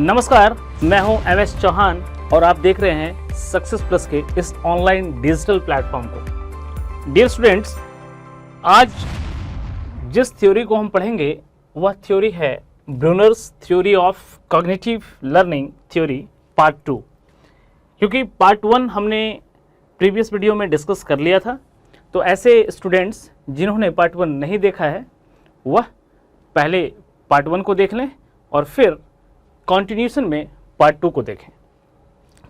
नमस्कार, मैं हूं एमएस चौहान और आप देख रहे हैं सक्सेस प्लस के इस ऑनलाइन डिजिटल प्लेटफॉर्म को। डियर स्टूडेंट्स, आज जिस थ्योरी को हम पढ़ेंगे वह थ्योरी है Brunner's theory of cognitive learning theory part 2। क्योंकि पार्ट 1 हमने प्रीवियस वीडियो में डिस्कस कर लिया था, तो ऐसे स्टूडेंट्स जिन्होंने पार्ट 1 नहीं देखा है वह पहले पार्ट 1 को देख लें और फिर कंटिन्यूएशन में पार्ट 2 को देखें,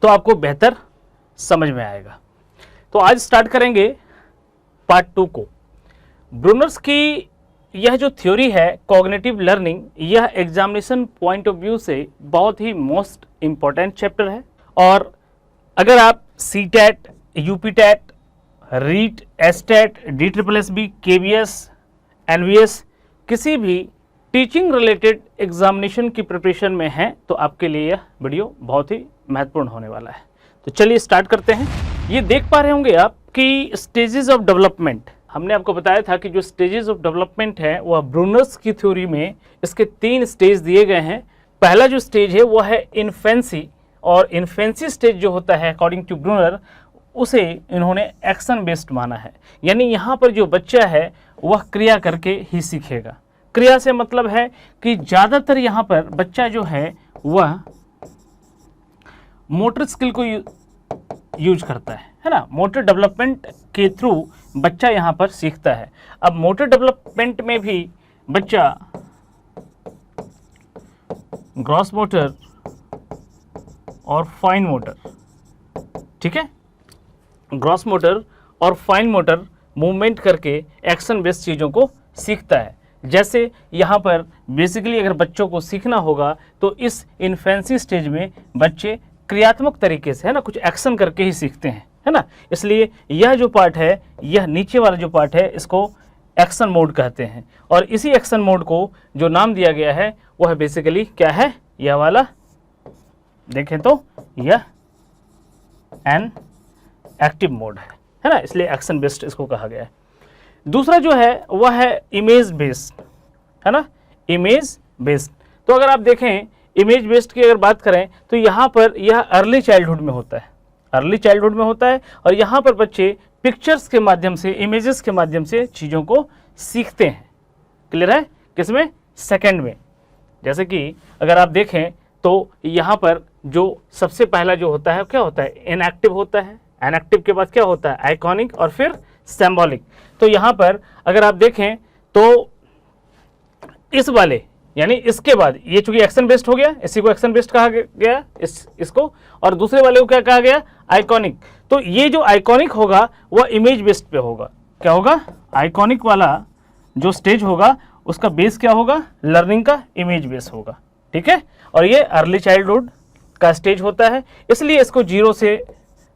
तो आपको बेहतर समझ में आएगा। तो आज स्टार्ट करेंगे पार्ट 2 को। ब्रूनर्स की यह जो थ्योरी है कॉग्निटिव लर्निंग, यह एग्जामिनेशन पॉइंट ऑफ व्यू से बहुत ही मोस्ट इम्पॉर्टेंट चैप्टर है। और अगर आप CTET, UPTET, REET, STET, DSSB, KBS, NVS किसी भी टीचिंग रिलेटेड एग्जामिनेशन की प्रिपरेशन में हैं तो आपके लिए यह वीडियो बहुत ही महत्वपूर्ण होने वाला है। तो चलिए स्टार्ट करते हैं। ये देख पा रहे होंगे आप कि स्टेजेस ऑफ डेवलपमेंट, हमने आपको बताया था कि जो स्टेजेस ऑफ डेवलपमेंट है वह ब्रूनर्स की थ्योरी में इसके 3 स्टेज दिए गए हैं। पहला जो स्टेज है वह है इन्फेंसी, और इन्फेंसी स्टेज जो होता है अकॉर्डिंग टू ब्रूनर उसे इन्होंने एक्शन बेस्ड माना है। यानी यहाँ पर जो बच्चा है वह क्रिया करके ही सीखेगा। क्रिया से मतलब है कि ज़्यादातर यहाँ पर बच्चा जो है वह मोटर स्किल को यूज करता है ना। मोटर डेवलपमेंट के थ्रू बच्चा यहाँ पर सीखता है। अब मोटर डेवलपमेंट में भी बच्चा ग्रॉस मोटर और फाइन मोटर, ठीक है, ग्रॉस मोटर और फाइन मोटर मूवमेंट करके एक्शन बेस्ड चीज़ों को सीखता है। जैसे यहाँ पर बेसिकली अगर बच्चों को सीखना होगा तो इस इन्फेंसी स्टेज में बच्चे क्रियात्मक तरीके से, है ना, कुछ एक्शन करके ही सीखते हैं, है ना। इसलिए यह जो पार्ट है, यह नीचे वाला जो पार्ट है, इसको एक्शन मोड कहते हैं। और इसी एक्शन मोड को जो नाम दिया गया है वह बेसिकली क्या है, यह वाला देखें तो यह एन एक्टिव मोड है ना, इसलिए एक्शन बेस्ड इसको कहा गया है। दूसरा जो है वह है इमेज बेस्ड, है ना, इमेज बेस्ड। तो अगर आप देखें इमेज बेस्ड की अगर बात करें तो यहाँ पर यह अर्ली चाइल्डहुड में होता है, अर्ली चाइल्डहुड में होता है। और यहाँ पर बच्चे पिक्चर्स के माध्यम से, इमेजेस के माध्यम से चीज़ों को सीखते हैं। क्लियर है? किसमें? सेकंड में। जैसे कि अगर आप देखें तो यहाँ पर जो सबसे पहला जो होता है क्या होता है, इनएक्टिव होता है। इनएक्टिव के बाद क्या होता है, आइकॉनिक और फिर सिंबॉलिक। तो यहाँ पर अगर आप देखें तो इस वाले यानी इसके बाद ये चूंकि एक्शन बेस्ड हो गया, इसी को एक्शन बेस्ड कहा गया इसको, और दूसरे वाले को क्या कहा गया, आइकॉनिक। तो ये जो आइकॉनिक होगा वह इमेज बेस्ड पे होगा। क्या होगा? आइकॉनिक वाला जो स्टेज होगा उसका बेस क्या होगा, लर्निंग का इमेज बेस होगा, ठीक है। और ये अर्ली चाइल्डहुड का स्टेज होता है, इसलिए इसको 0 से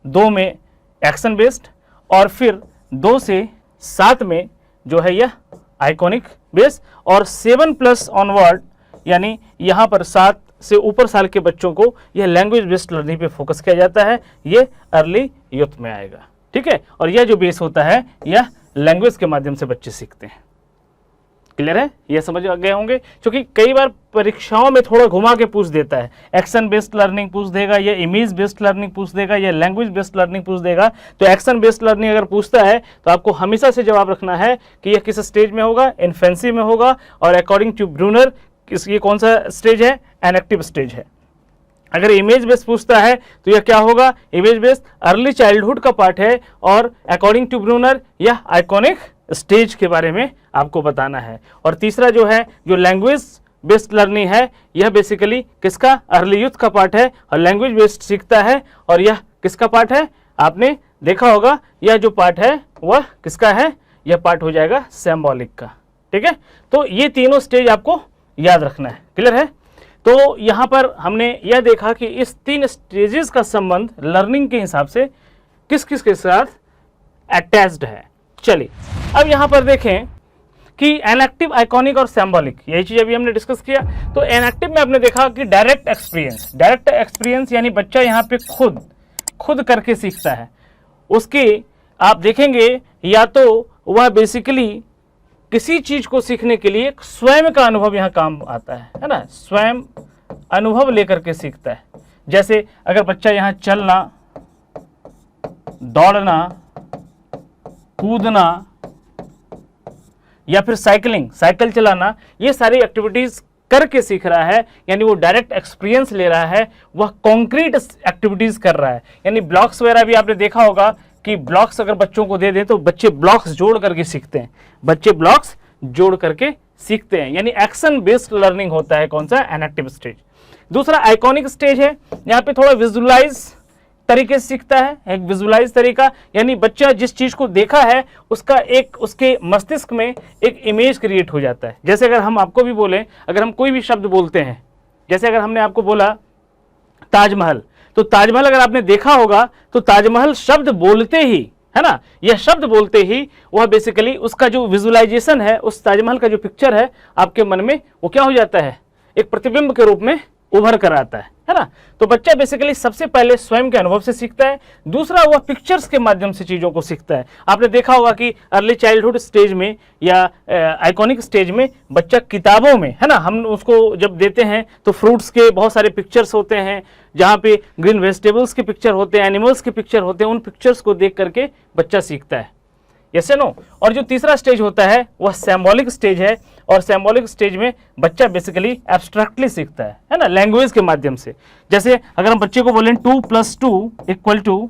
2 में एक्शन बेस्ड और फिर 2 से 7 में जो है यह आइकॉनिक बेस, और 7+ ऑनवर्ड यानी यहाँ पर 7 से ऊपर साल के बच्चों को यह लैंग्वेज बेस्ड लर्निंग पे फोकस किया जाता है। ये अर्ली यूथ में आएगा, ठीक है। और यह जो बेस होता है यह लैंग्वेज के माध्यम से बच्चे सीखते हैं। क्लियर है? ये समझ गए होंगे, क्योंकि कई बार परीक्षाओं में थोड़ा घुमा के पूछ देता है, एक्शन बेस्ड लर्निंग पूछ देगा, या इमेज बेस्ड लर्निंग पूछ देगा, या लैंग्वेज बेस्ड लर्निंग पूछ देगा। तो एक्शन बेस्ड लर्निंग अगर पूछता है तो आपको हमेशा से जवाब रखना है कि यह किस स्टेज में होगा, इन्फेंसी में होगा, और अकॉर्डिंग टू ब्रूनर ये कौन सा स्टेज है, इनएक्टिव स्टेज है। अगर इमेज बेस्ड पूछता है तो यह क्या होगा, इमेज बेस्ड अर्ली चाइल्डहुड का पार्ट है, और अकॉर्डिंग टू ब्रूनर यह आइकॉनिक स्टेज के बारे में आपको बताना है। और तीसरा जो है, जो लैंग्वेज बेस्ड लर्निंग है, यह बेसिकली किसका, अर्ली यूथ का पार्ट है, और लैंग्वेज बेस्ड सीखता है। और यह किसका पार्ट है, आपने देखा होगा, यह जो पार्ट है वह किसका है, यह पार्ट हो जाएगा सिंबॉलिक का, ठीक है। तो ये तीनों स्टेज आपको याद रखना है। क्लियर है? तो यहाँ पर हमने यह देखा कि इस 3 स्टेजेस का संबंध लर्निंग के हिसाब से किस किस के साथ अटैच्ड है। चलिए अब यहाँ पर देखें कि इनएक्टिव, आइकॉनिक और सिंबॉलिक, यही चीज़ अभी हमने डिस्कस किया। तो इनएक्टिव में आपने देखा कि डायरेक्ट एक्सपीरियंस यानी बच्चा यहाँ पे खुद करके सीखता है। उसके आप देखेंगे या तो वह बेसिकली किसी चीज़ को सीखने के लिए स्वयं का अनुभव यहाँ काम आता है ना, स्वयं अनुभव लेकर के सीखता है। जैसे अगर बच्चा यहाँ चलना, दौड़ना, कूदना या फिर साइकिल चलाना, ये सारी एक्टिविटीज करके सीख रहा है, यानी वो डायरेक्ट एक्सपीरियंस ले रहा है, वह कॉन्क्रीट एक्टिविटीज कर रहा है। यानी ब्लॉक्स वगैरह भी आपने देखा होगा कि ब्लॉक्स अगर बच्चों को दे दें तो बच्चे ब्लॉक्स जोड़ करके सीखते हैं, बच्चे ब्लॉक्स जोड़ करके सीखते हैं, यानी एक्शन बेस्ड लर्निंग होता है कौन सा, एनएक्टिव स्टेज। दूसरा आइकॉनिक स्टेज है, यहाँ पे थोड़ा विजुअलाइज तरीके से सीखता है, एक विजुअलाइज तरीका, यानी बच्चा जिस चीज को देखा है उसका एक उसके मस्तिष्क में एक इमेज क्रिएट हो जाता है। जैसे अगर हम आपको भी बोलें, अगर हम कोई भी शब्द बोलते हैं, जैसे अगर हमने आपको बोला ताजमहल, तो ताजमहल अगर आपने देखा होगा तो ताजमहल शब्द बोलते ही, है ना, यह शब्द बोलते ही वह बेसिकली उसका जो विजुअलाइजेशन है, उस ताजमहल का जो पिक्चर है आपके मन में, वो क्या हो जाता है, एक प्रतिबिंब के रूप में उभर कर आता है ना। तो बच्चा बेसिकली सबसे पहले स्वयं के अनुभव से सीखता है, दूसरा वह पिक्चर्स के माध्यम से चीजों को सीखता है। आपने देखा होगा कि अर्ली चाइल्डहुड स्टेज में या आइकॉनिक स्टेज में बच्चा किताबों में, है ना, हम उसको जब देते हैं तो फ्रूट्स के बहुत सारे पिक्चर्स होते हैं, जहाँ पे ग्रीन वेजिटेबल्स के पिक्चर होते हैं, एनिमल्स के पिक्चर होते हैं, उन पिक्चर्स को देख करके बच्चा सीखता है, यस या नो। और जो तीसरा स्टेज होता है वह सिंबॉलिक स्टेज है, और सिंबॉलिक स्टेज में बच्चा बेसिकली एब्स्ट्रैक्टली सीखता है ना, लैंग्वेज के माध्यम से। जैसे अगर हम बच्चे को बोलें 2 + 2 =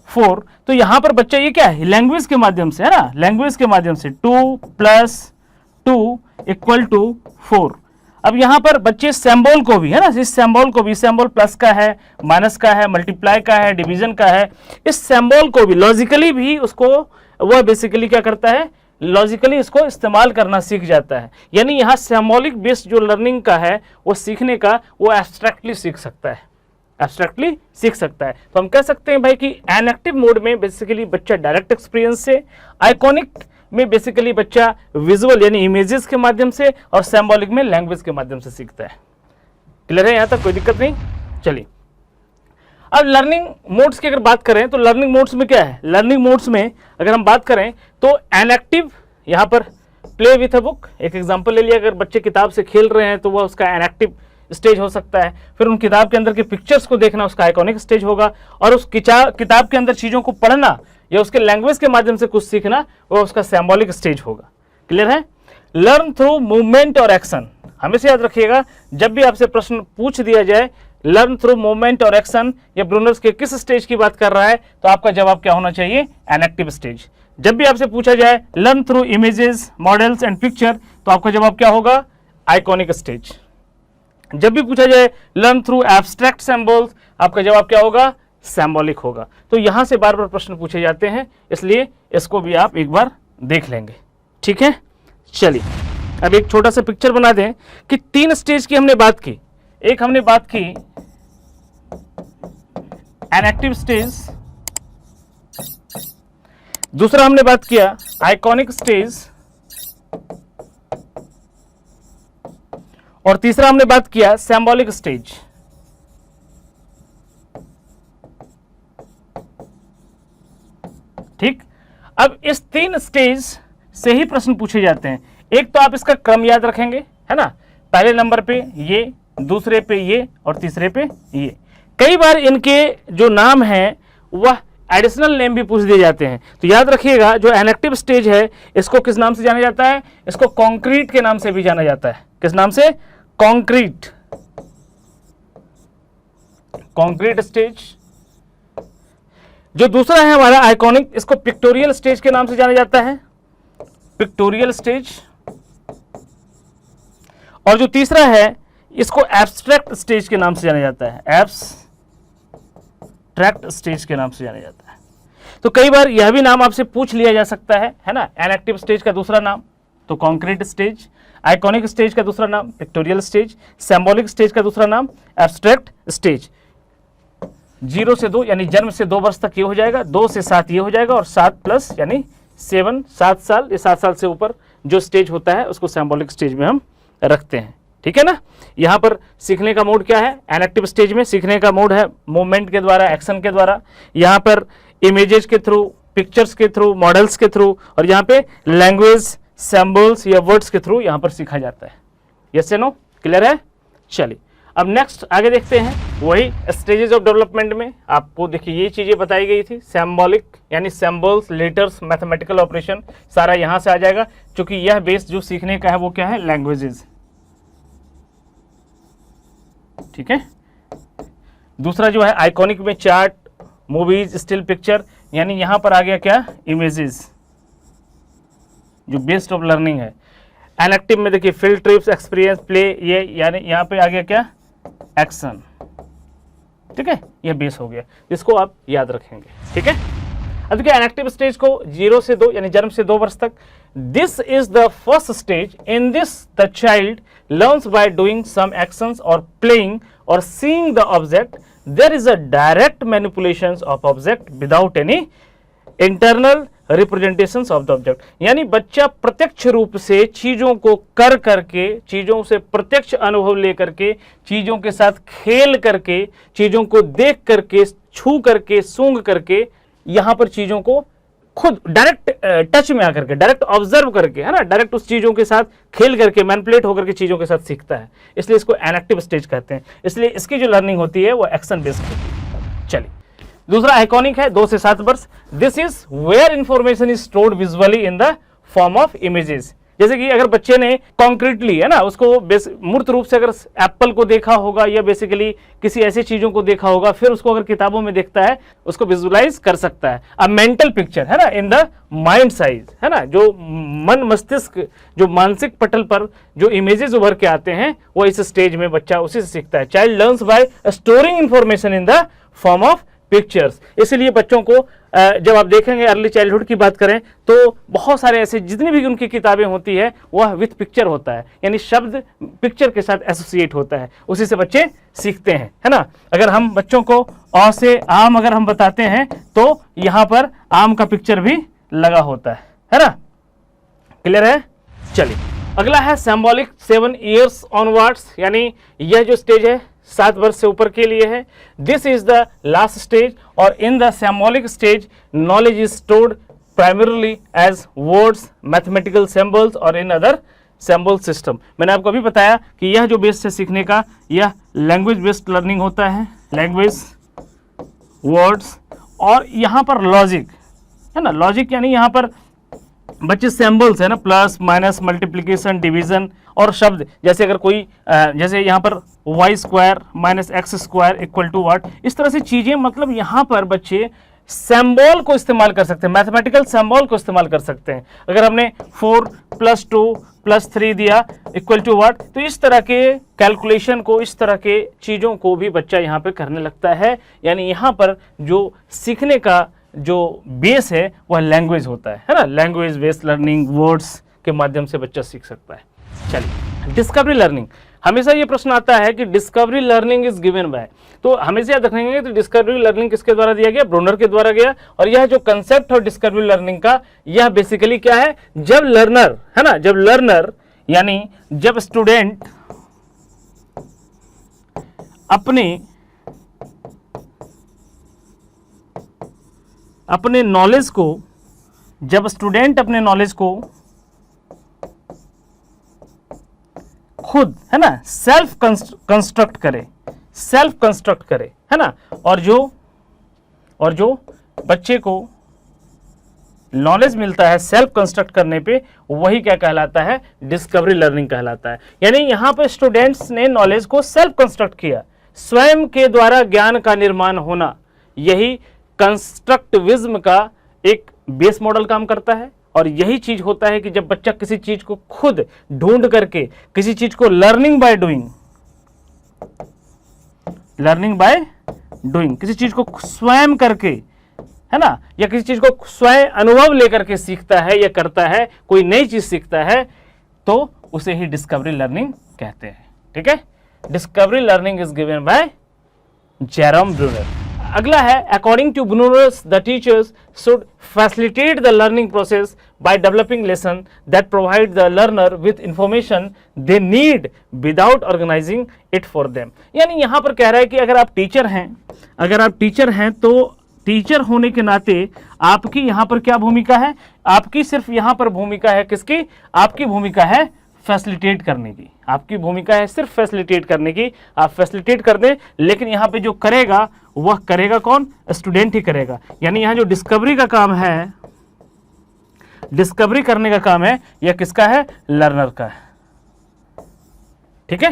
4, तो यहाँ पर बच्चा ये क्या है, लैंग्वेज के माध्यम से, है ना, लैंग्वेज के माध्यम से 2 + 2 = 4। अब यहाँ पर बच्चे सिंबल को भी, है ना, इस सिंबल को भी, सिंबल प्लस का है, माइनस का है, मल्टीप्लाई का है, डिवीजन का है, इस सिंबल को भी लॉजिकली भी उसको वह बेसिकली क्या करता है, लॉजिकली इसको इस्तेमाल करना सीख जाता है। यानी यहाँ सिंबॉलिक बेस्ड जो लर्निंग का है वो सीखने का, वो एब्स्ट्रैक्टली सीख सकता है, एब्स्ट्रैक्टली सीख सकता है। तो हम कह सकते हैं भाई कि एनएक्टिव मोड में बेसिकली बच्चा डायरेक्ट एक्सपीरियंस से, आइकॉनिक में बेसिकली बच्चा विजुअल यानी इमेजेस के माध्यम से, और सिंबॉलिक में लैंग्वेज के माध्यम से सीखता है। क्लियर है यहाँ तक, कोई दिक्कत नहीं। चलिए अब लर्निंग मोड्स की अगर बात करें तो लर्निंग मोड्स में क्या है, लर्निंग मोड्स में अगर हम बात करें तो एनएक्टिव, यहाँ पर प्ले विथ अ बुक, एक एग्जांपल ले लिया, अगर बच्चे किताब से खेल रहे हैं तो वह उसका एनएक्टिव स्टेज हो सकता है। फिर उन किताब के अंदर के पिक्चर्स को देखना उसका आइकॉनिक स्टेज होगा, और उस किताब के अंदर चीज़ों को पढ़ना या उसके लैंग्वेज के माध्यम से कुछ सीखना वह उसका सिंबॉलिक स्टेज होगा। क्लियर है। लर्न थ्रू मूवमेंट और एक्शन, हमेशा याद रखिएगा जब भी आपसे प्रश्न पूछ दिया जाए लर्न थ्रू मूवमेंट और एक्शन, या ब्रूनर्स के किस स्टेज की बात कर रहा है, तो आपका जवाब क्या होना चाहिए, एनएक्टिव स्टेज। जब भी आपसे पूछा जाए learn through images, models and picture, तो आपका जवाब क्या होगा, आइकॉनिक स्टेज। जब भी पूछा जाए लर्न थ्रू एब्स्ट्रैक्ट सिंबल्स, आपका जवाब क्या होगा, सिंबॉलिक होगा। तो यहां से बार बार प्रश्न पूछे जाते हैं, इसलिए इसको भी आप एक बार देख लेंगे, ठीक है। चलिए अब एक छोटा सा पिक्चर बना दें कि 3 स्टेज की हमने बात की। एक हमने बात की एनएक्टिव स्टेज, दूसरा हमने बात किया आइकॉनिक स्टेज, और तीसरा हमने बात किया सिंबॉलिक स्टेज। ठीक, अब इस 3 स्टेज से ही प्रश्न पूछे जाते हैं। एक तो आप इसका क्रम याद रखेंगे, है ना, पहले नंबर पे ये, दूसरे पे ये, और तीसरे पे ये। कई बार इनके जो नाम हैं वह एडिशनल नेम भी पूछ दिए जाते हैं, तो याद रखिएगा जो एनएक्टिव स्टेज है इसको किस नाम से जाना जाता है, इसको कॉन्क्रीट के नाम से भी जाना जाता है। किस नाम से, कॉन्क्रीट, कॉन्क्रीट स्टेज। जो दूसरा है हमारा आइकॉनिक, इसको पिक्टोरियल स्टेज के नाम से जाना जाता है, पिक्टोरियल स्टेज। और जो तीसरा है इसको एब्स्ट्रैक्ट स्टेज के नाम से जाना जाता है, एब्स्ट्रैक्ट स्टेज के नाम से जाना जाता है। तो कई बार यह भी नाम आपसे पूछ लिया जा सकता है ना, एनएक्टिव स्टेज का दूसरा नाम तो कॉन्क्रीट स्टेज, आइकॉनिक स्टेज का दूसरा नाम पिक्टोरियल स्टेज, सिंबॉलिक स्टेज का दूसरा नाम एब्स्ट्रैक्ट स्टेज। 0 से 2 यानी जन्म से 2 वर्ष तक ये हो जाएगा, 2 से 7 ये हो जाएगा, और 7+ यानी 7 साल, ये 7 साल से ऊपर जो स्टेज होता है उसको सिंबॉलिक स्टेज में हम रखते हैं, ठीक है ना। यहाँ पर सीखने का मोड क्या है, एनएक्टिव स्टेज में सीखने का मोड है मूवमेंट के द्वारा, एक्शन के द्वारा, यहाँ पर इमेजेस के थ्रू, पिक्चर्स के थ्रू, मॉडल्स के थ्रू, और यहाँ पे लैंग्वेज, सिंबल्स या वर्ड्स के थ्रू यहाँ पर सीखा जाता है। यस या नो, क्लियर है। चलिए अब नेक्स्ट आगे देखते हैं, वही स्टेजेस ऑफ डेवलपमेंट में आपको देखिए ये चीज़ें बताई गई थी, सिंबॉलिक यानी सिंबल्स, लेटर्स, मैथमेटिकल ऑपरेशन, सारा यहाँ से आ जाएगा, क्योंकि यह बेस जो सीखने का है वो क्या है, लैंग्वेजेस। ठीक है, दूसरा जो है आइकॉनिक में चार्ट, मूवीज, स्टिल पिक्चर, यानी यहां पर आ गया क्या, इमेजेस, जो बेस्ड ऑफ लर्निंग है। एनएक्टिव में देखिए फील्ड ट्रिप्स, एक्सपीरियंस, प्ले, ये यानी यहां पे आ गया क्या, एक्शन। ठीक है, ये बेस हो गया, इसको आप याद रखेंगे। ठीक है, अब देखिए एनएक्टिव स्टेज को 0 से 2 यानी जन्म से 2 वर्ष तक, this is the first stage, in this the child learns by doing some actions or playing or seeing the object. There is a direct manipulations of object without any internal representations of the object. यानी बच्चा प्रत्यक्ष रूप से चीजों को कर करके, चीजों से प्रत्यक्ष अनुभव लेकर के, चीजों के साथ खेल करके, चीजों को देख करके, छू करके, सूंघ करके, यहां पर चीजों को खुद डायरेक्ट टच में आकर के, डायरेक्ट ऑब्जर्व करके, है ना, डायरेक्ट उस चीजों के साथ खेल करके, मैनिपुलेट होकर के चीजों के साथ सीखता है, इसलिए इसको एनएक्टिव स्टेज कहते हैं। इसलिए इसकी जो लर्निंग होती है वो एक्शन बेस्ड होती है। चलिए, दूसरा आइकॉनिक है 2 से 7 वर्ष, this is where information is stored visually in the form of images. जैसे कि अगर बच्चे ने कॉन्क्रीटली, है ना, उसको मूर्त रूप से अगर एप्पल को देखा होगा या बेसिकली किसी ऐसी चीजों को देखा होगा, फिर उसको अगर किताबों में देखता है, उसको विजुअलाइज कर सकता है। अ मेंटल पिक्चर, है ना, इन द माइंड साइज, है ना, जो मन मस्तिष्क, जो मानसिक पटल पर जो इमेजेस उभर के आते हैं, वो इस स्टेज में बच्चा उसी से सीखता है। Child learns bye storing information in the form of pictures. इसीलिए बच्चों को जब आप देखेंगे अर्ली चाइल्डहुड की बात करें तो बहुत सारे ऐसे जितनी भी उनकी किताबें होती है वह विथ पिक्चर होता है, यानी शब्द पिक्चर के साथ एसोसिएट होता है, उसी से बच्चे सीखते हैं, है ना। अगर हम बच्चों को अ से आम अगर हम बताते हैं तो यहाँ पर आम का पिक्चर भी लगा होता है ना। क्लियर है। चलिए अगला है सिंबॉलिक 7 ईयर्स ऑनवर्ड्स, यानी यह जो स्टेज है 7 वर्ष से ऊपर के लिए है। This is the last stage और in the symbolic stage knowledge is stored primarily as words, mathematical symbols और इन अदर सिंबल सिस्टम। मैंने आपको अभी बताया कि यह जो बेस है सीखने का, यह लैंग्वेज बेस्ड लर्निंग होता है, लैंग्वेज, वर्ड्स और यहाँ पर लॉजिक, है ना। लॉजिक यानी यहाँ पर बच्चे सिंबल्स है ना, प्लस माइनस मल्टीप्लिकेशन डिवीजन और शब्द, जैसे अगर कोई जैसे यहाँ पर y square minus x square equal to what, इस तरह से चीजें, मतलब यहाँ पर बच्चे सिंबल को इस्तेमाल कर सकते हैं, मैथमेटिकल सिंबल को इस्तेमाल कर सकते हैं। अगर हमने 4 + 2 + 3 दिया इक्वल टू व्हाट, तो इस तरह के कैलकुलेशन को, इस तरह के चीज़ों को भी बच्चा यहाँ पे करने लगता है। यानी यहाँ पर जो सीखने का जो बेस है वह लैंग्वेज होता है ना, लैंग्वेज बेस्ड लर्निंग, वर्ड्स के माध्यम से बच्चा सीख सकता है। चलिए डिस्कवरी लर्निंग, हमेशा ये प्रश्न आता है कि discovery learning is given bye, तो हमेशा याद रखेंगे तो डिस्कवरी लर्निंग किसके द्वारा दिया गया, ब्रूनर के द्वारा गया। और यह जो कंसेप्ट है डिस्कवरी लर्निंग का, यह बेसिकली क्या है, जब लर्नर, है ना, जब लर्नर यानी जब स्टूडेंट अपने नॉलेज को, जब स्टूडेंट अपने नॉलेज को खुद, है ना, सेल्फ कंस्ट्रक्ट करे, है ना, और जो बच्चे को नॉलेज मिलता है सेल्फ कंस्ट्रक्ट करने पे, वही क्या कहलाता है, डिस्कवरी लर्निंग कहलाता है। यानी यहां पर स्टूडेंट्स ने नॉलेज को सेल्फ कंस्ट्रक्ट किया, स्वयं के द्वारा ज्ञान का निर्माण होना, यही कंस्ट्रक्टिविज्म का एक बेस मॉडल काम करता है। और यही चीज होता है कि जब बच्चा किसी चीज को खुद ढूंढ करके, किसी चीज को लर्निंग बाय डूइंग, किसी चीज को स्वयं करके, है ना, या किसी चीज को स्वयं अनुभव लेकर के सीखता है या करता है, कोई नई चीज सीखता है, तो उसे ही डिस्कवरी लर्निंग कहते हैं। ठीक है, discovery learning is given by Jerome Bruner. अगला है according to Bruner the teachers should facilitate the learning process by developing lesson that provide the learner with information they need without organising it for them. यानी यहाँ पर कह रहा है कि अगर आप टीचर हैं तो टीचर होने के नाते आपकी यहाँ पर क्या भूमिका है, आपकी सिर्फ यहाँ पर भूमिका है किसकी, आपकी भूमिका है फैसिलिटेट करने की, आपकी भूमिका है सिर्फ फैसिलिटेट करने की, आप फैसिलिटेट कर दें, लेकिन यहाँ पे जो करेगा वह करेगा कौन? स्टूडेंट ही करेगा। यानी यहाँ जो डिस्कवरी का काम है, डिस्कवरी करने का काम है, यह किसका है? लर्नर का है। ठीक है,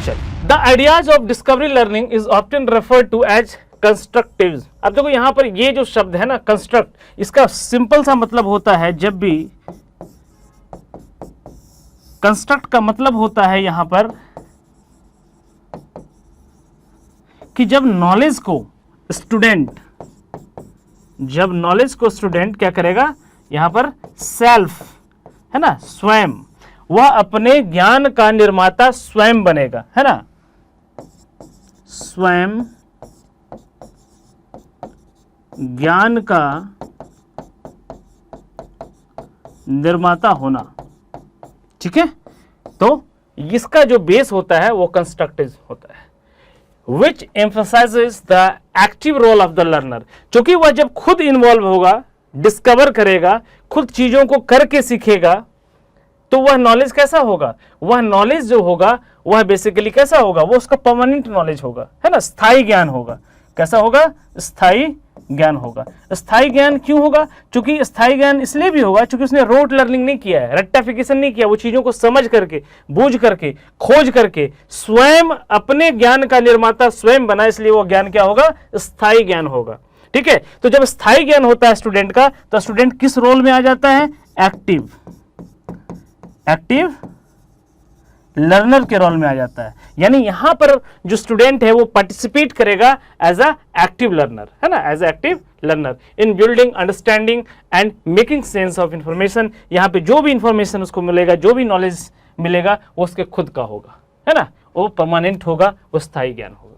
चलिए। The ideas of discovery learning is often referred to as constructives. अब देखो यहाँ पर ये जो शब्द है ना कंस्ट्रक्ट, इसका सिंपल सा मतलब होता है, जब भी कंस्ट्रक्ट का मतलब होता है यहां पर कि जब नॉलेज को स्टूडेंट क्या करेगा? यहां पर सेल्फ है ना, स्वयं, वह अपने ज्ञान का निर्माता स्वयं बनेगा, है ना, स्वयं ज्ञान का निर्माता होना। ठीक है, तो इसका जो बेस होता है वो कंस्ट्रक्टिव होता है, which emphasises the active role of the learner. क्योंकि वह जब खुद इन्वॉल्व होगा, डिस्कवर करेगा, खुद चीजों को करके सीखेगा, तो वह नॉलेज कैसा होगा? वह नॉलेज जो होगा वह बेसिकली कैसा होगा? वो उसका परमानेंट नॉलेज होगा, है ना, स्थायी ज्ञान होगा। कैसा होगा? स्थायी ज्ञान होगा। स्थायी ज्ञान क्यों होगा? क्योंकि स्थायी ज्ञान इसलिए भी होगा क्योंकि उसने रोट लर्निंग नहीं किया है, रट्टाफिकेशन नहीं किया, वो चीजों को समझ करके, बूझ करके, खोज करके स्वयं अपने ज्ञान का निर्माता स्वयं बना, इसलिए वो ज्ञान क्या होगा? स्थायी ज्ञान होगा। ठीक है, तो जब स्थायी ज्ञान होता है स्टूडेंट का, तो स्टूडेंट किस रोल में आ जाता है? एक्टिव लर्नर के रोल में आ जाता है। यानी यहां पर जो स्टूडेंट है वो पार्टिसिपेट करेगा एज अ एक्टिव लर्नर, है ना, as a active learner in building, understanding and making sense of information. यहां पे जो भी इंफॉर्मेशन उसको मिलेगा, जो भी नॉलेज मिलेगा, वो उसके खुद का होगा, है ना, वो परमानेंट होगा, वो स्थायी ज्ञान होगा।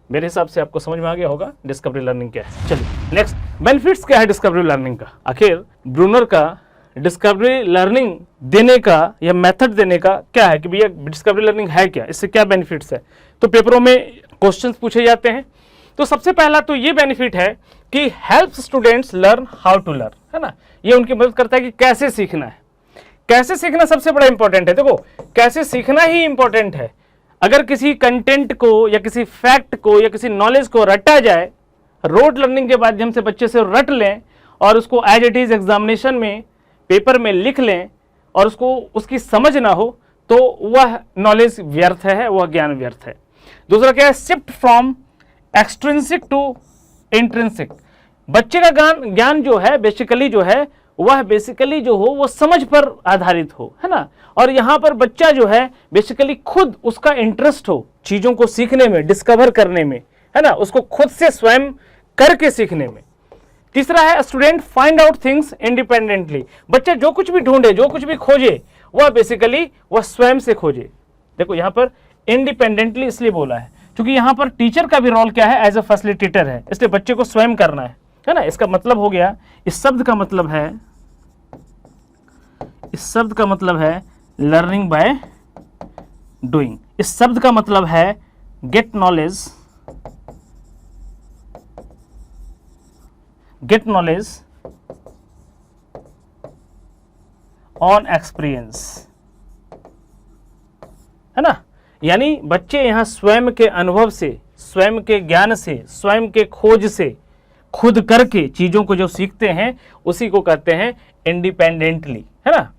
मेरे हिसाब से आपको समझ में आ गया होगा डिस्कवरी लर्निंग क्या है। चलिए नेक्स्ट, बेनिफिट्स क्या है डिस्कवरी लर्निंग का? आखिर ब्रूनर का डिस्कवरी लर्निंग देने का या मेथड देने का क्या है कि भैया डिस्कवरी लर्निंग है क्या, इससे क्या बेनिफिट्स है? तो पेपरों में क्वेश्चंस पूछे जाते हैं। तो सबसे पहला तो ये बेनिफिट है कि helps students learn how to learn, है ना, ये उनकी मदद करता है कि कैसे सीखना है। कैसे सीखना सबसे बड़ा इंपॉर्टेंट है। देखो, कैसे सीखना ही इंपॉर्टेंट है। अगर किसी कंटेंट को या किसी फैक्ट को या किसी नॉलेज को रटा जाए, रोट लर्निंग के माध्यम से बच्चे से रट लें और उसको एज इट इज एग्जामिनेशन में पेपर में लिख लें और उसको उसकी समझ ना हो, तो वह नॉलेज व्यर्थ है, वह ज्ञान व्यर्थ है। दूसरा क्या है? Shift from extrinsic to intrinsic. बच्चे का ज्ञान जो है बेसिकली जो हो वो समझ पर आधारित हो, है ना, और यहां पर बच्चा जो है बेसिकली खुद उसका इंटरेस्ट हो चीजों को सीखने में, डिस्कवर करने में, है ना, उसको खुद से स्वयं करके सीखने में। तीसरा है student find out things independently. बच्चा जो कुछ भी ढूंढे, जो कुछ भी खोजे, वह बेसिकली वह स्वयं से खोजे। देखो यहां पर इंडिपेंडेंटली इसलिए बोला है क्योंकि यहां पर टीचर का भी रोल क्या है? एज अ फैसिलिटेटर है, इसलिए बच्चे को स्वयं करना है ना। इसका मतलब हो गया, इस शब्द का मतलब है लर्निंग बाय डूइंग। इस शब्द का मतलब है गेट नॉलेज ऑन एक्सपीरियंस, है ना। यानी बच्चे यहां स्वयं के अनुभव से, स्वयं के ज्ञान से, स्वयं के खोज से, खुद करके चीजों को जो सीखते हैं उसी को कहते हैं इंडिपेंडेंटली, है ना।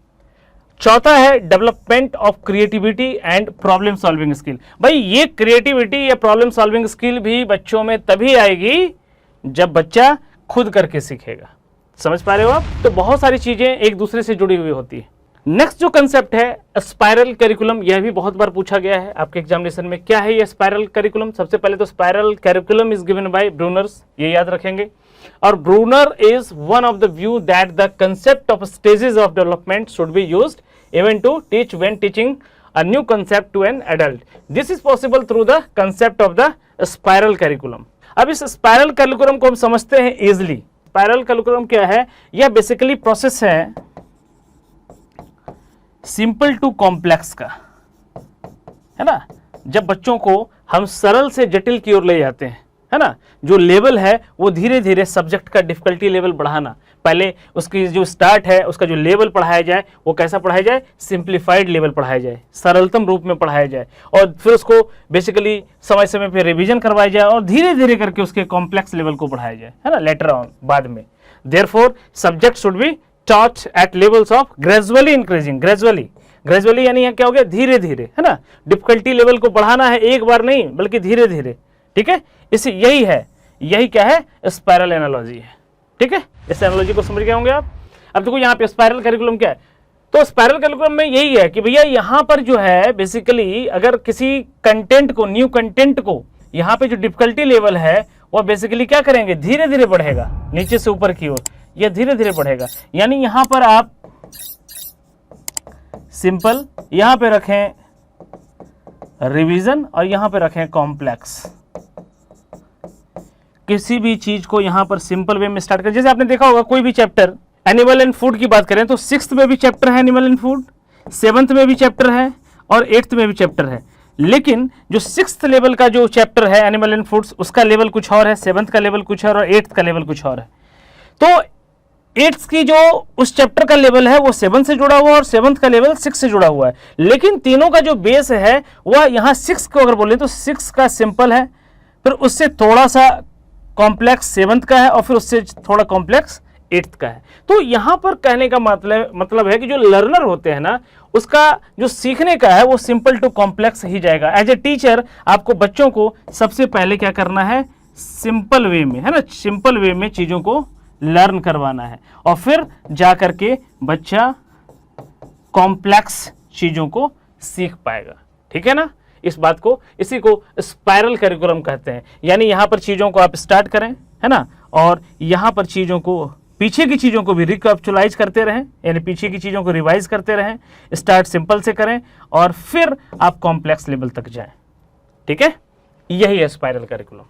चौथा है development of creativity and problem solving skill. भाई ये क्रिएटिविटी या प्रॉब्लम सॉल्विंग स्किल भी बच्चों में तभी आएगी जब बच्चा खुद करके सीखेगा। समझ पा रहे हो आप? तो बहुत सारी चीजें एक दूसरे से जुड़ी हुई होती है। नेक्स्ट जो कंसेप्ट है स्पाइरल करिकुलम, यह भी बहुत बार पूछा गया है आपके एग्जामिनेशन में। क्या है ये स्पाइरल करिकुलम? सबसे पहले तो spiral curriculum is given by Bruners, ये याद रखेंगे। और Bruner is one of the view that the concept of stages of development should be used even to teach when teaching a new concept to an adult. This is possible through the concept of the spiral curriculum. अब इस spiral curriculum को हम समझते हैं easily. Spiral curriculum क्या है? यह basically process है सिंपल टू कॉम्प्लेक्स का, है ना। जब बच्चों को हम सरल से जटिल की ओर ले जाते हैं, है ना, जो लेवल है वो धीरे धीरे सब्जेक्ट का डिफिकल्टी लेवल बढ़ाना। पहले उसकी जो स्टार्ट है उसका जो लेवल पढ़ाया जाए वो कैसा पढ़ाया जाए, सिंप्लीफाइड लेवल पढ़ाया जाए, सरलतम रूप में पढ़ाया जाए, और फिर उसको बेसिकली समय समय पे रिवीजन करवाया जाए और धीरे धीरे करके उसके कॉम्प्लेक्स लेवल को बढ़ाया जाए, है ना, लेटर ऑन, बाद में। Therefore subject should be taught at levels of gradually increasing, gradually यानी क्या हो गया, धीरे धीरे, है ना, डिफिकल्टी लेवल को बढ़ाना है, एक बार नहीं बल्कि धीरे धीरे, ठीक है। इसी यही क्या है, स्पाइरल एनालॉजी है, ठीक है। इस एनालॉजी को समझ गए होंगे आप। अब देखो यहाँ पे स्पाइरल करिकुलम क्या है, तो स्पाइरल करिकुलम में यही है कि भैया यहाँ पर जो है बेसिकली अगर किसी कंटेंट को, न्यू कंटेंट को, यहाँ पे जो डिफिकल्टी लेवल है वह बेसिकली क्या करेंगे, धीरे धीरे बढ़ेगा, नीचे से ऊपर की ओर यह धीरे धीरे बढ़ेगा। यानी यहाँ पर आप सिंपल, यहाँ पे रखें रिवीजन और यहाँ पे रखें कॉम्प्लेक्स। किसी भी चीज को यहाँ पर सिंपल वे में स्टार्ट करें। जैसे आपने देखा होगा कोई भी चैप्टर, एनिमल एंड फूड की बात करें तो 6th में भी चैप्टर है एनिमल एंड फूड, 7th में भी चैप्टर है और 8th में भी चैप्टर है। लेकिन जो 6th लेवल का जो चैप्टर है एनिमल एंड फूड्स, उसका लेवल कुछ और है, 7th का लेवल कुछ और 8th का लेवल कुछ और है। तो 8th की जो उस चैप्टर का लेवल है वो 7 से जुड़ा हुआ है और 7th का लेवल 6 से जुड़ा हुआ है। लेकिन तीनों का जो बेस है वह यहाँ 6 को अगर बोले तो 6 का सिंपल है, फिर उससे थोड़ा सा कॉम्प्लेक्स 7th का है और फिर उससे थोड़ा कॉम्प्लेक्स 8th का है। तो यहाँ पर कहने का मतलब है कि जो लर्नर होते हैं ना, उसका जो सीखने का है वो सिंपल टू कॉम्प्लेक्स ही जाएगा। एज ए टीचर आपको बच्चों को सबसे पहले क्या करना है, सिंपल वे में, है ना, सिंपल वे में चीज़ों को लर्न करवाना है और फिर जा करके बच्चा कॉम्प्लेक्स चीज़ों को सीख पाएगा, ठीक है ना। इस बात को, इसी को स्पाइरल करिकुलम कहते हैं। यानी यहाँ पर चीज़ों को आप स्टार्ट करें, है ना, और यहाँ पर चीज़ों को, पीछे की चीज़ों को भी रिकैप्चुलाइज करते रहें, यानी पीछे की चीज़ों को रिवाइज करते रहें। स्टार्ट सिंपल से करें और फिर आप कॉम्प्लेक्स लेवल तक जाएं, ठीक है। यही है स्पाइरल करिकुलम,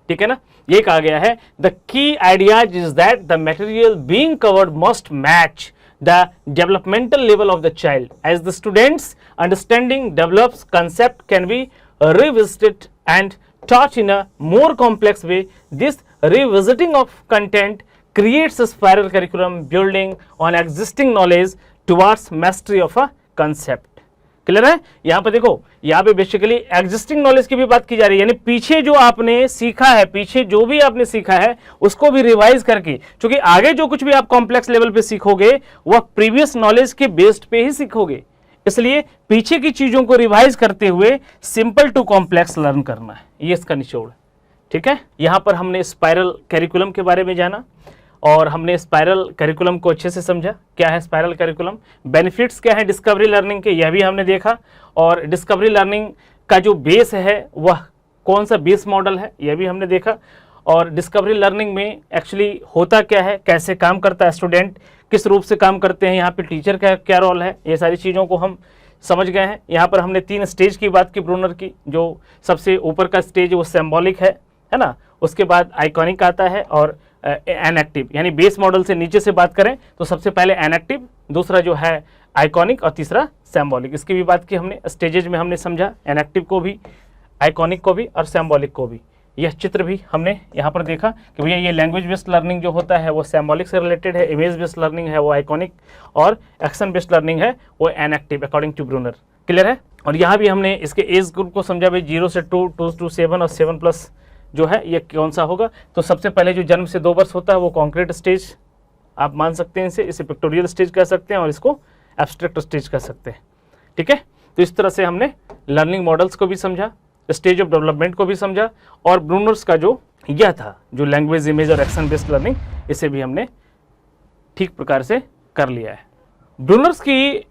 ठीक है ना। ये कहा गया है the key ideas is that the material being covered must match the developmental level of the child. As the students understanding develops, concept can be revisited and taught in a more complex way. This revisiting of content creates a spiral curriculum building on existing knowledge towards mastery of a concept. Clear है। यहाँ पे देखो, यहाँ पे basically existing knowledge की भी बात की जा रही है, यानी पीछे जो आपने सीखा है, पीछे जो भी आपने सीखा है उसको भी रिवाइज करके, क्योंकि आगे जो कुछ भी आप कॉम्प्लेक्स लेवल पे सीखोगे वह प्रीवियस नॉलेज के बेस्ड पे ही सीखोगे, इसलिए पीछे की चीजों को रिवाइज करते हुए सिंपल टू कॉम्प्लेक्स लर्न करना है, ये इसका निचोड़, ठीक है। यहाँ पर हमने स्पाइरल करिकुलम के बारे में जाना और हमने स्पाइरल करिकुलम को अच्छे से समझा। क्या है स्पाइरल करिकुलम, बेनिफिट्स क्या है डिस्कवरी लर्निंग के, यह भी हमने देखा, और डिस्कवरी लर्निंग का जो बेस है वह कौन सा बेस मॉडल है यह भी हमने देखा, और डिस्कवरी लर्निंग में एक्चुअली होता क्या है, कैसे काम करता है, स्टूडेंट किस रूप से काम करते हैं, यहाँ पे टीचर का क्या रोल है, ये सारी चीज़ों को हम समझ गए हैं। यहाँ पर हमने 3 स्टेज की बात की ब्रूनर की, जो सबसे ऊपर का स्टेज वो सिंबॉलिक है ना, उसके बाद आइकॉनिक आता है और एनएक्टिव, यानी बेस मॉडल से नीचे से बात करें तो सबसे पहले एनएक्टिव, दूसरा जो है आइकॉनिक और तीसरा सिंबॉलिक। इसकी भी बात की हमने, स्टेजेज में हमने समझा एनएक्टिव को भी, आइकॉनिक को भी और सिंबॉलिक को भी। यह चित्र भी हमने यहाँ पर देखा कि भैया ये लैंग्वेज बेस्ड लर्निंग जो होता है वो सिंबॉलिक से रिलेटेड है, इमेज बेस्ड लर्निंग है वो आइकॉनिक, और एक्शन बेस्ड लर्निंग है वो एनएक्टिव अकॉर्डिंग टू ब्रूनर। क्लियर है। और यहाँ भी हमने इसके एज ग्रुप को समझा, भाई 0 से 2, 2 to 7 और 7+ जो है ये कौन सा होगा। तो सबसे पहले जो जन्म से 2 वर्ष होता है वो कॉन्क्रीट स्टेज आप मान सकते हैं, इसे पिक्टोरियल स्टेज कह सकते हैं और इसको एब्स्ट्रैक्ट स्टेज कह सकते हैं, ठीक है। तो इस तरह से हमने लर्निंग मॉडल्स को भी समझा, स्टेज ऑफ डेवलपमेंट को भी समझा, और ब्रूनर्स का जो यह था जो लैंग्वेज, इमेज और एक्शन बेस्ड लर्निंग, इसे भी हमने ठीक प्रकार से कर लिया है। ब्रूनर्स की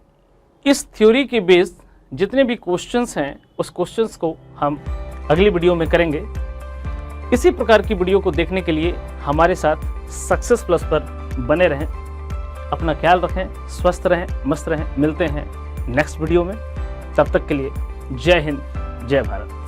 इस थ्योरी के बेस्ड जितने भी क्वेश्चंस हैं उस क्वेश्चंस को हम अगली वीडियो में करेंगे। इसी प्रकार की वीडियो को देखने के लिए हमारे साथ सक्सेस प्लस पर बने रहें। अपना ख्याल रखें, स्वस्थ रहें, मस्त रहें। मिलते हैं नेक्स्ट वीडियो में, तब तक के लिए जय हिंद, जय भारत।